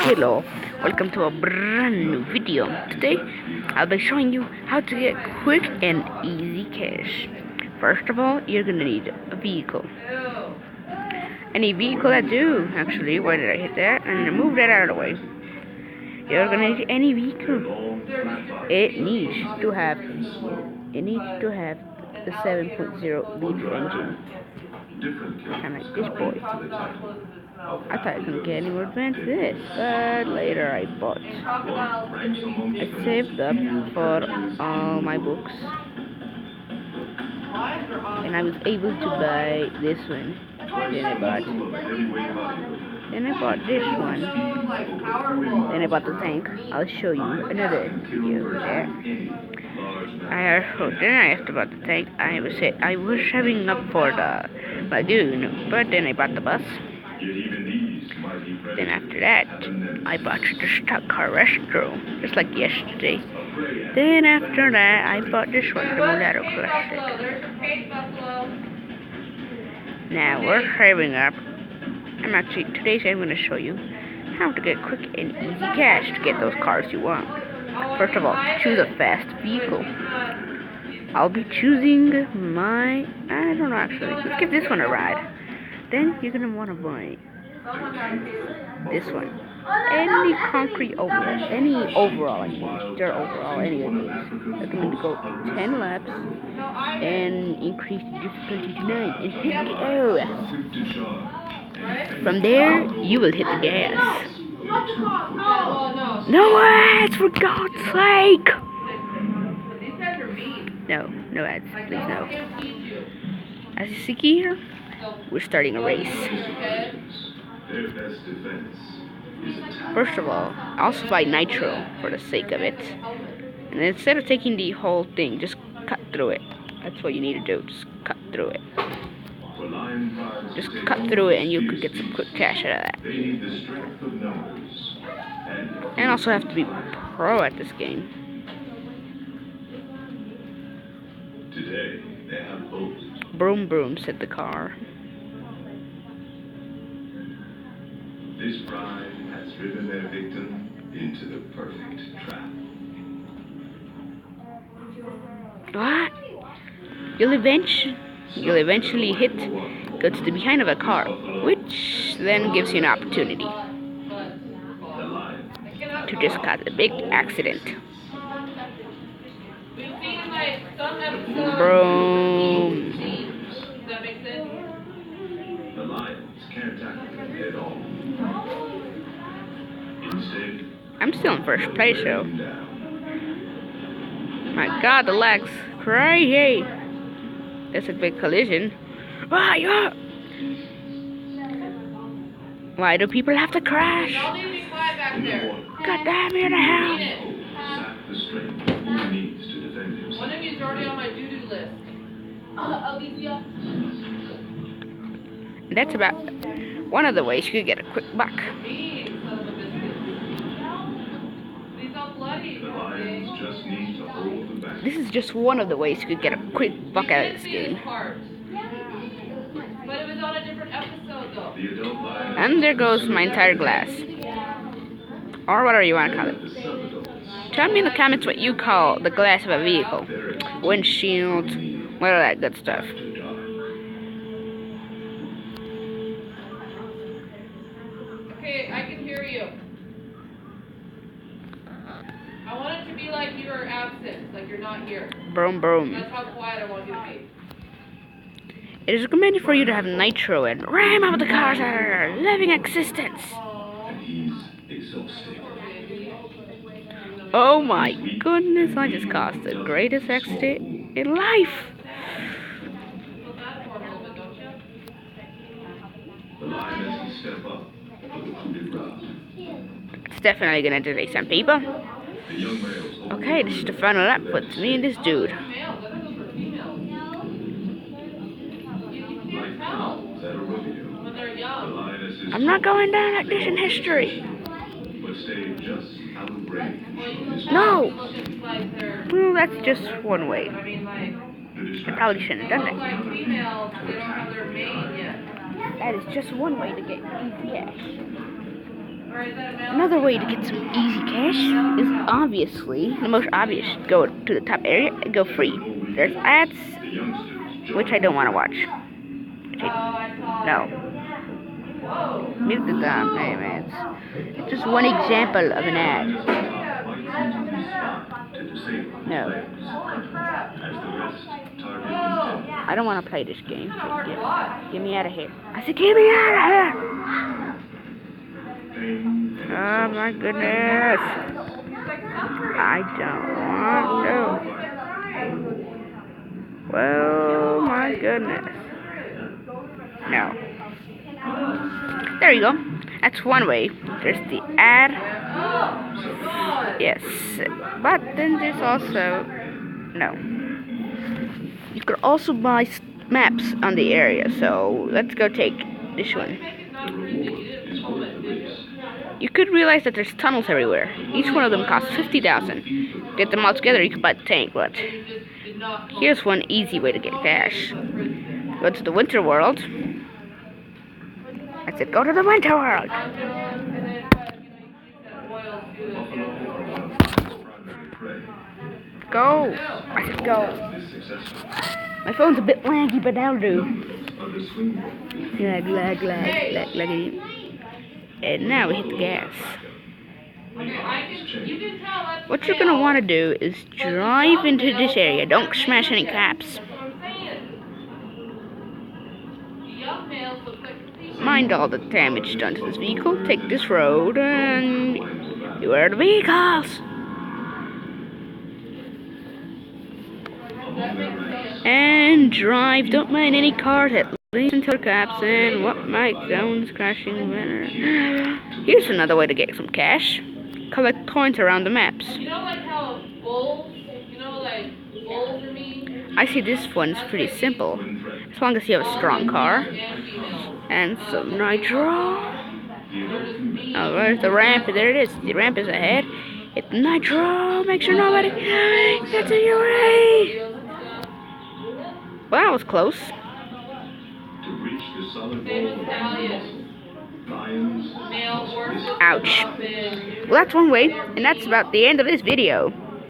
Hello, welcome to a brand new video. Today, I'll be showing you how to get quick and easy cash. First of all, you're gonna need a vehicle. Any vehicle that do, actually. Why did I hit that? And move that out of the way. You're gonna need any vehicle. It needs to have the 7.0 liter engine. Kind of like this boy. I thought I couldn't get any more advanced than this, but later I bought. I saved up for all my books, and I was able to buy this one. Then I bought this one. Then I bought the tank. I'll show you another video there. Then I asked about the tank. I was saving up for the lagoon, but then I bought the bus. Then after that, I bought the stock car restroom, just like yesterday. Then after that, I bought this one, the Mulatto Classic. Now we're saving up. Today I'm going to show you how to get quick and easy cash to get those cars you want. First of all, choose a fast vehicle. I'll be choosing I don't know actually. Let's give this one a ride. Then you're going to want to buy this one. Any concrete overall, any overall, I mean, dirt overall, any of these. I'm going to go 10 laps and increase the difficulty to 9 and hit go. From there, you will hit the gas. No ads, for God's sake! No ads, please no. As you see here, we're starting a race. First of all, I'll also buy nitro for the sake of it. And instead of taking the whole thing, just cut through it. That's what you need to do, just cut through it. Just cut through it and you could get some quick cash out of that. And also have to be pro at this game. Today, they have both. Broom broom, said the car. This bride has driven their victim into the perfect trap. What? You'll eventually go to the behind of a car, which then gives you an opportunity to just cause a big accident. Broom. The lions can't tackle them at all. Instead, I'm still in first place, though. My God, the legs. Crazy. That's a big collision. Ah, yeah. Why do people have to crash? Y'all need to be quiet back there. God damn it, hell. the strength he needs to defend himself. One of you is already on my doo-doo list. Alicia. That's about one of the ways you could get a quick buck. Me, son of a biscuit. These all bloody. The lions just need to hold them back. This is just one of the ways you could get a quick buck out of this game. But it was on a different episode, though. The adult lion And there goes my entire glass. Or whatever you want to call it. Tell me in the comments what you call the glass of a vehicle. Windshield, what all that good stuff. Okay, I can hear you. I want it to be like you are absent, like you're not here. Broom broom. That's how quiet I want you to be. It is recommended for you to have nitro and ram up the cars out of their living existence. and he's exhausted. Oh my goodness, I just caused the greatest accident in life. The lion has to step up for the coup de grace. It's definitely gonna delay some people. The young males hold Okay, this is the final lap with me and this dude. like cows at a rodeo. When they're The young. lioness is I'm not going down like this in history. but stay just out of range of his No! Looking like they're, Well, that's just one way. I mean, like, The I distraction probably shouldn't have done that. like females, they don't have their mane yet. That is just one way to get easy cash. Or is that a male? Another way to get some easy cash is obviously, the most obvious, go to the top area and go free. There's ads, which I don't want to watch. No. Mute the damn ads. It's just one example of an ad. No. I don't want to play this game. Get me out of here. I said, get me out of here! Oh my goodness. I don't want to. Well, my goodness. No. There you go. That's one way. There's the ad. Yes. But then there's also... No. You could also buy maps on the area. So let's go take this one. You could realize that there's tunnels everywhere. Each one of them costs 50,000. Get them all together, you could buy the tank, but here's one easy way to get cash. Go to the winter world. I said, go to the winter world. Go. I said, go. My phone's a bit laggy, but that'll do. Lag. And now we hit the gas. What you're gonna want to do is drive into this area. Don't smash any caps. Mind all the damage done to this vehicle. Take this road and beware the vehicles. And drive. Don't mind any cars at least until caps and what might zones crashing winner. Here's another way to get some cash. Collect coins around the maps. You know like how bowls, bowls are mean? I see this one's pretty simple. As long as you have a strong car. And some nitro. Oh, where's the ramp? There it is. The ramp is ahead. Hit the nitro. Make sure nobody gets in your way. Well, that was close. Ouch. Well, that's one way, and that's about the end of this video.